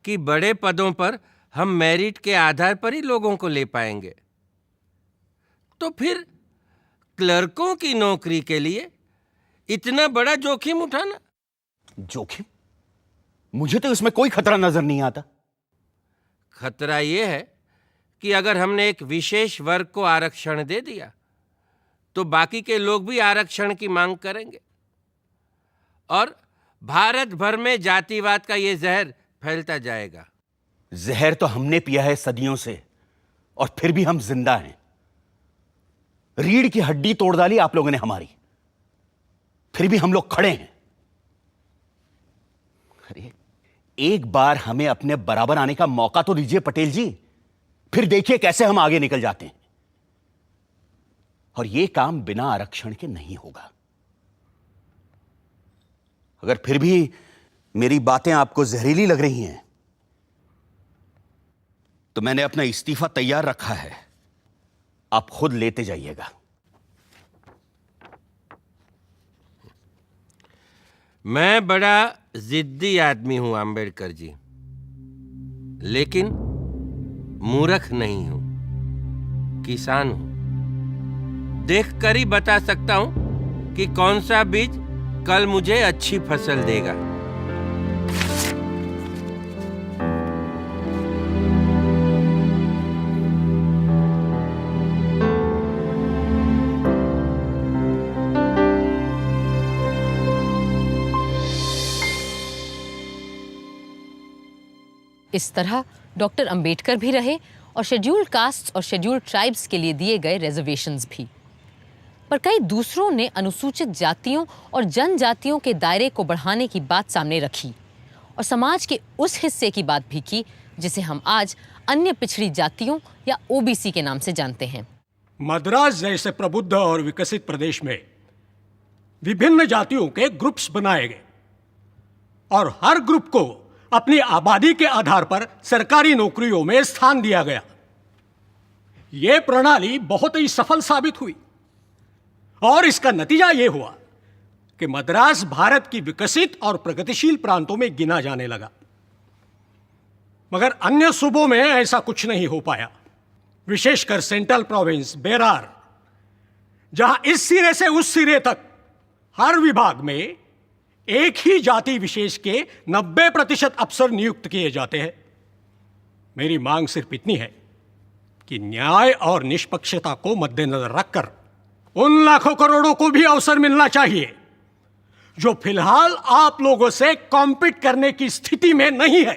कि बड़े पदों पर हम मेरिट के आधार पर ही लोगों को ले पाएंगे। तो फिर क्लर्कों की नौकरी के लिए इतना बड़ा जोखिम उठाना? जोखिम? मुझे तो इसमें कोई खतरा नजर नहीं आता। खतरा यह है कि अगर हमने एक विशेष वर्ग को आरक्षण दे दिया तो बाकी के लोग भी आरक्षण की मांग करेंगे और भारत भर में जातिवाद का यह जहर फैलता जाएगा। जहर तो हमने पिया है सदियों से और फिर भी हम जिंदा हैं। रीढ़ की हड्डी तोड़ डाली आप लोगों ने हमारी, फिर भी हम लोग खड़े हैं। अरे एक बार हमें अपने बराबर आने का मौका तो दीजिए पटेल जी, फिर देखिए कैसे हम आगे निकल जाते हैं। और यह काम बिना आरक्षण के नहीं होगा। अगर फिर भी मेरी बातें आपको जहरीली लग रही हैं तो मैंने अपना इस्तीफा तैयार रखा है, आप खुद लेते जाइएगा। मैं बड़ा जिद्दी आदमी हूं अंबेडकर जी, लेकिन मूर्ख नहीं हूं, किसान हूं। देखकर ही बता सकता हूं कि कौन सा बीज कल मुझे अच्छी फसल देगा। इस तरह डॉक्टर अंबेडकर भी रहे और शेड्यूल्ड कास्ट्स और शेड्यूल्ड ट्राइब्स के लिए दिए गए रिजर्वेशंस भी। पर कई दूसरों ने अनुसूचित जातियों और जनजातियों के दायरे को बढ़ाने की बात सामने रखी और समाज के उस हिस्से की बात भी की जिसे हम आज अन्य पिछड़ी जातियों या ओबीसी के नाम से जानते हैं। मद्रास जैसे प्रबुद्ध और विकसित प्रदेश में विभिन्न जातियों के ग्रुप्स बनाए गए और हर ग्रुप को अपनी आबादी के आधार पर सरकारी नौकरियों में स्थान दिया गया। यह प्रणाली बहुत ही सफल साबित हुई और इसका नतीजा यह हुआ कि मद्रास भारत की विकसित और प्रगतिशील प्रांतों में गिना जाने लगा। मगर अन्य सूबों में ऐसा कुछ नहीं हो पाया, विशेषकर सेंट्रल प्रोविंस बेरार, जहां इस सिरे से उस सिरे तक हर विभाग में एक ही जाति विशेष के 90% अफसर नियुक्त किए जाते हैं। मेरी मांग सिर्फ इतनी है कि न्याय और निष्पक्षता को मद्देनजर रखकर उन लाखों करोड़ों को भी अवसर मिलना चाहिए जो फिलहाल आप लोगों से कॉम्पीट करने की स्थिति में नहीं है।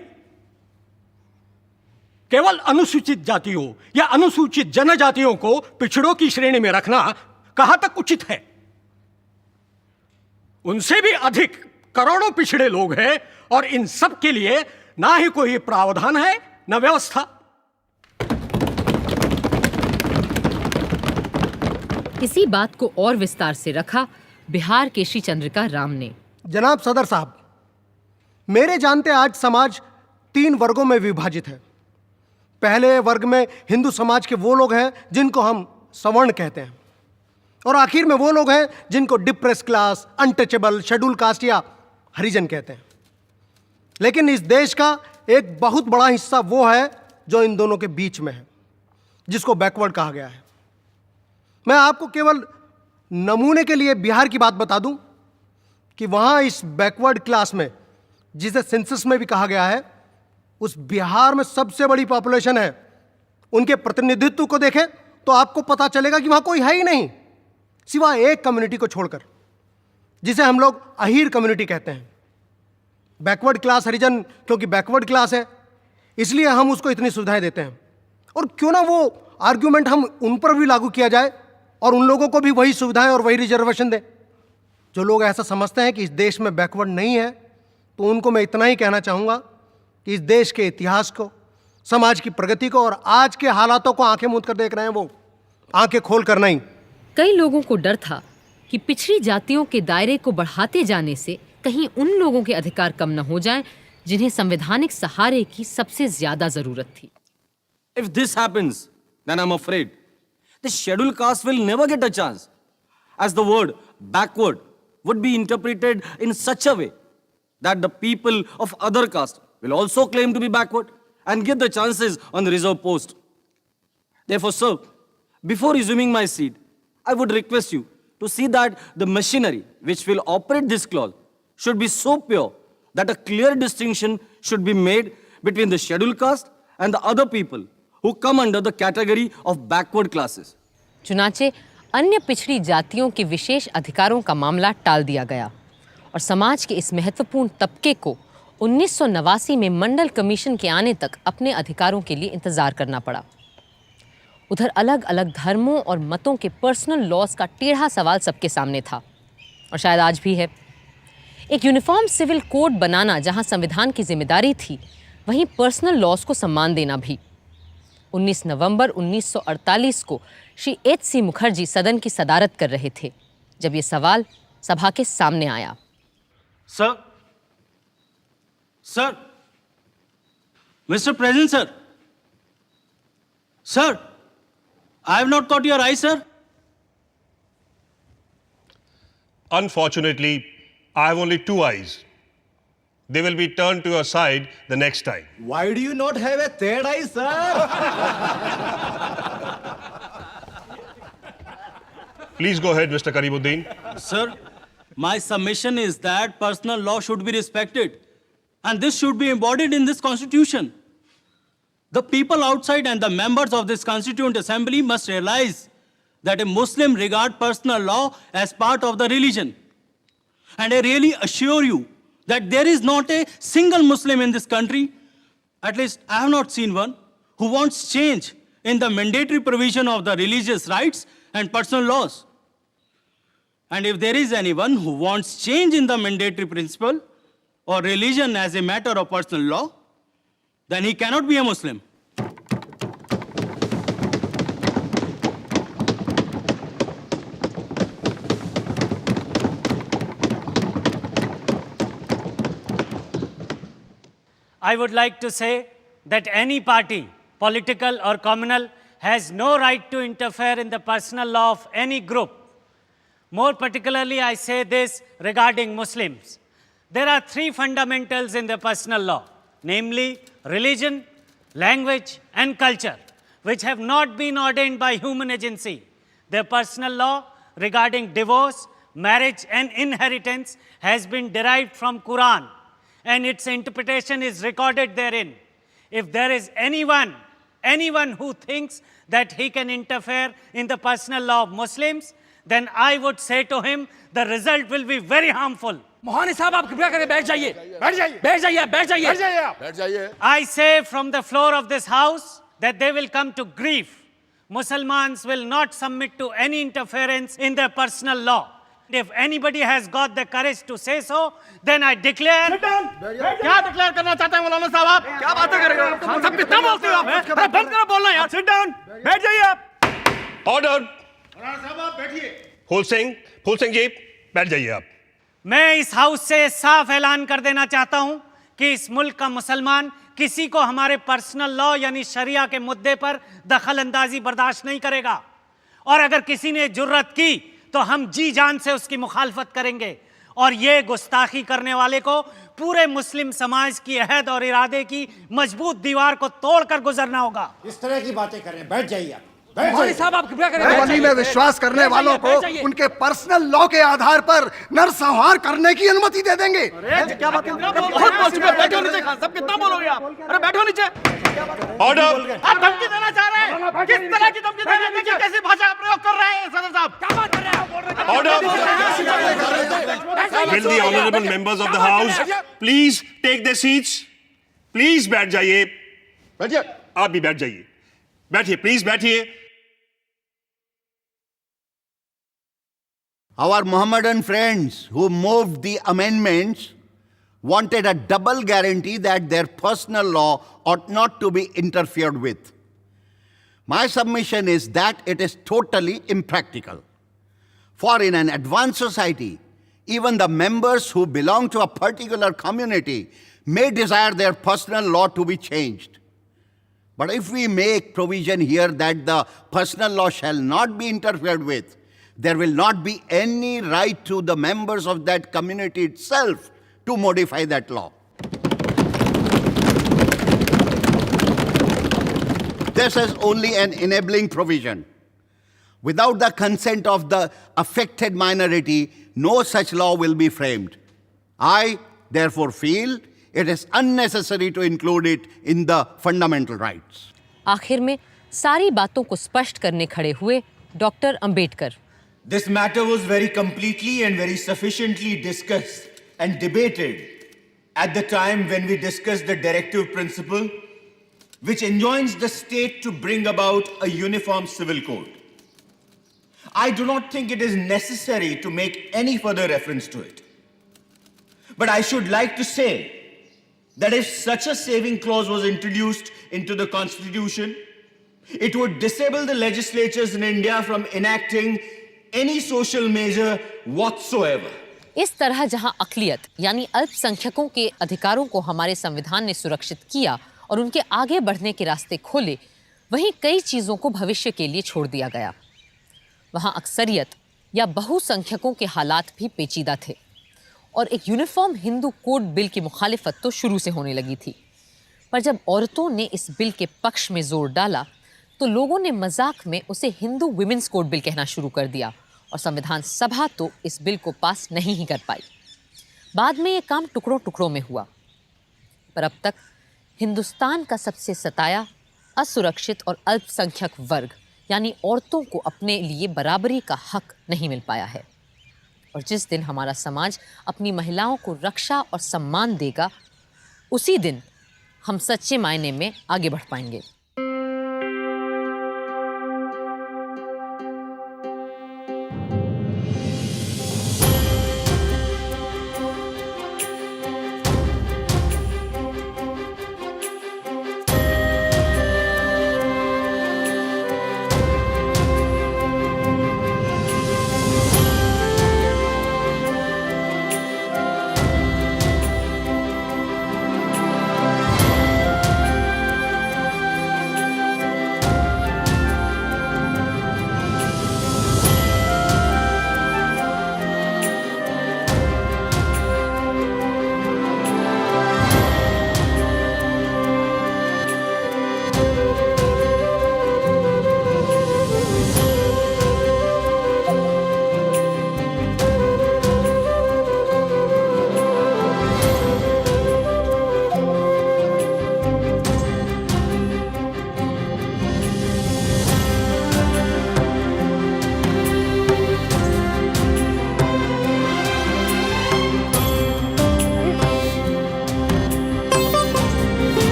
केवल अनुसूचित जातियों या अनुसूचित जनजातियों को पिछड़ों की श्रेणी में रखना कहां तक उचित है? उनसे भी अधिक करोड़ों पिछड़े लोग हैं और इन सब के लिए ना ही कोई प्रावधान है न व्यवस्था। इसी बात को और विस्तार से रखा बिहार के श्री चंद्रिका राम ने। जनाब सदर साहब, मेरे जानते आज समाज 3 वर्गों में विभाजित है। पहले वर्ग में हिंदू समाज के वो लोग हैं जिनको हम सवर्ण कहते हैं, और आखिर में वो लोग हैं जिनको depress class, untouchable, schedule caste या हरिजन कहते हैं। लेकिन इस देश का एक बहुत बड़ा हिस्सा वो है जो इन दोनों के बीच में है, जिसको बैकवर्ड कहा गया है। मैं आपको केवल नमूने के लिए बिहार की बात बता दूं कि वहां इस बैकवर्ड क्लास में, जिसे सेंसस में भी कहा गया है, उस बिहार में सबसे बड़ी पॉपुलेशन है। उनके प्रतिनिधित्व को देखें तो आपको पता चलेगा कि वहां कोई है ही नहीं, सिवाय एक कम्युनिटी को छोड़कर, जिसे हम लोग अहीर कम्युनिटी कहते हैं। बैकवर्ड क्लास हरिजन क्योंकि बैकवर्ड क्लास है, इसलिए हम उसको इतनी सुविधाएं देते हैं। और क्यों ना वो आर्ग्यूमेंट हम उन पर भी लागू किया जाए और उन लोगों को भी वही सुविधाएं और वही रिजर्वेशन दें। जो लोग ऐसा समझते हैं कि इस देश में बैकवर्ड नहीं है, तो उनको मैं इतना ही कहना चाहूँगा कि इस देश के इतिहास को, समाज की प्रगति को और आज के हालातों को आंखें मूंद कर देख रहे हैं, वो आंखें खोल कर नहीं। कई लोगों को डर था कि पिछड़ी जातियों के दायरे को बढ़ाते जाने से कहीं उन लोगों के अधिकार कम न हो जाएं जिन्हें संवैधानिक सहारे की सबसे ज्यादा जरूरत थी। If this happens, then I'm afraid the scheduled caste will never get a chance, as the word backward would be interpreted in such a way that the people of other caste will also claim to be backward and get the chances on the reserve post. Therefore, sir, before resuming my seat, I would request you to see that the machinery which will operate this clause should be so pure that a clear distinction should be made between the scheduled caste and the other people who come under the category of backward classes. चुनाचे अन्य पिछड़ी जातियों के विशेष अधिकारों का मामला टाल दिया गया और समाज के इस महत्वपूर्ण तबके को 1989 में मंडल कमीशन के आने तक अपने अधिकारों के लिए इंतजार करना पड़ा। उधर अलग अलग धर्मों और मतों के पर्सनल लॉज का टेढ़ा सवाल सबके सामने था, और शायद आज भी है। एक यूनिफॉर्म सिविल कोड बनाना जहां संविधान की जिम्मेदारी थी, वहीं पर्सनल लॉज को सम्मान देना भी। 19 नवंबर 1948 को श्री एच.सी. मुखर्जी सदन की सदारत कर रहे थे जब ये सवाल सभा के सामने आया। Sir, mister president sir, I have not caught your eye, sir. Unfortunately, I have only two eyes. They will be turned to your side the next time. Why do you not have a third eye, sir? Please go ahead, Mr. Karimuddin. Sir, my submission is that personal law should be respected, and this should be embodied in this constitution. The people outside and the members of this Constituent Assembly must realize that a Muslim regards personal law as part of the religion. And I really assure you that there is not a single Muslim in this country, at least I have not seen one, who wants change in the mandatory provision of the religious rights and personal laws. And if there is anyone who wants change in the mandatory principle or religion as a matter of personal law, then he cannot be a Muslim. I would like to say that any party, political or communal, has no right to interfere in the personal law of any group. More particularly, I say this regarding Muslims. There are three fundamentals in the personal law, namely religion, language, and culture, which have not been ordained by human agency. The personal law regarding divorce, marriage, and inheritance has been derived from Quran, and its interpretation is recorded therein. If there is anyone who thinks that he can interfere in the personal law of Muslims, then I would say to him, the result will be very harmful. Mohani साहब आप कृपया करके बैठ जाइए बैठ जाइए बैठ जाइए बैठ जाइए बैठ जाइए आप बैठ जाइए I say from the floor of this house that they will come to grief. Muslims will not submit to any interference in their personal law. If anybody has got the courage to say so, then I declare. Sit down. क्या declare करना चाहते हैं मौलाना साहब आप? क्या बातें कर रहे हो? सब कितना बोलते हो आप? अरे बंद करो बोलना यार. Sit down. बैठ जाइए आप. Order. मौलाना साहब आप बैठिए. फूल सिंह जी बैठ जाइए आप. मैं इस हाउस से साफ ऐलान कर देना चाहता हूं कि इस मुल्क का मुसलमान किसी को हमारे पर्सनल लॉ यानी शरिया के मुद्दे पर दखल अंदाजी बर्दाश्त नहीं करेगा, और अगर किसी ने जुर्रत की तो हम जी जान से उसकी मुखालफत करेंगे, और ये गुस्ताखी करने वाले को पूरे मुस्लिम समाज की अहद और इरादे की मजबूत दीवार को तोड़कर गुजरना होगा. इस तरह की बातें करें. बैठ जाइए. मोहानी साहब आप कृपया करके वली में विश्वास करने वालों को उनके पर्सनल लॉ के आधार पर नरसंहार करने की अनुमति दे देंगे. अरे क्या बात है? बहुत बोल चुके. बैठो नीचे. सब कितना बोलोगे आप? अरे बैठो नीचे. ऑर्डर. आप धमकी देना चाह रहे हैं? किस तरह की धमकी दे रहे हैं? कैसी भाषा का प्रयोग कर रहे हैं सदर साहब? क्या बात कर रहे हैं? Order. Will the honorable members of the house please take their seats? Please बैठ जाइए. बैठिए. आप भी बैठ जाइए. बैठिए. Please बैठिए. Our Mohammedan friends who moved the amendments wanted a double guarantee that their personal law ought not to be interfered with. My submission is that it is totally impractical. For in an advanced society, even the members who belong to a particular community may desire their personal law to be changed. But if we make provision here that the personal law shall not be interfered with, there will not be any right to the members of that community itself to modify that law. This is only an enabling provision. Without the consent of the affected minority, no such law will be framed. I, therefore, feel it is unnecessary to include it in the fundamental rights. आखिर में सारी बातों को स्पष्ट करने खड़े हुए doctor Ambedkar. This matter was very completely and very sufficiently discussed and debated at the time when we discussed the directive principle which enjoins the state to bring about a uniform civil code. I do not think it is necessary to make any further reference to it. But I should like to say that if such a saving clause was introduced into the Constitution, it would disable the legislatures in India from enacting any social measure whatsoever. इस तरह जहां अक़लियत यानी अल्पसंख्यकों के अधिकारों को हमारे संविधान ने सुरक्षित किया और उनके आगे बढ़ने के रास्ते खोले, वहीं कई चीज़ों को भविष्य के लिए छोड़ दिया गया। वहां अक्सरियत या बहुसंख्यकों के हालात भी पेचीदा थे और एक यूनिफॉर्म हिंदू कोड बिल की मुखालिफत तो शुरू से होने लगी थी। पर जब औरतों ने इस बिल के पक्ष में जोर डाला तो लोगों ने मजाक में उसे हिंदू विमेंस कोड बिल कहना शुरू कर दिया और संविधान सभा तो इस बिल को पास नहीं ही कर पाई। बाद में ये काम टुकड़ों टुकड़ों में हुआ, पर अब तक हिंदुस्तान का सबसे सताया, असुरक्षित और अल्पसंख्यक वर्ग यानी औरतों को अपने लिए बराबरी का हक नहीं मिल पाया है। और जिस दिन हमारा समाज अपनी महिलाओं को रक्षा और सम्मान देगा, उसी दिन हम सच्चे मायने में आगे बढ़ पाएंगे।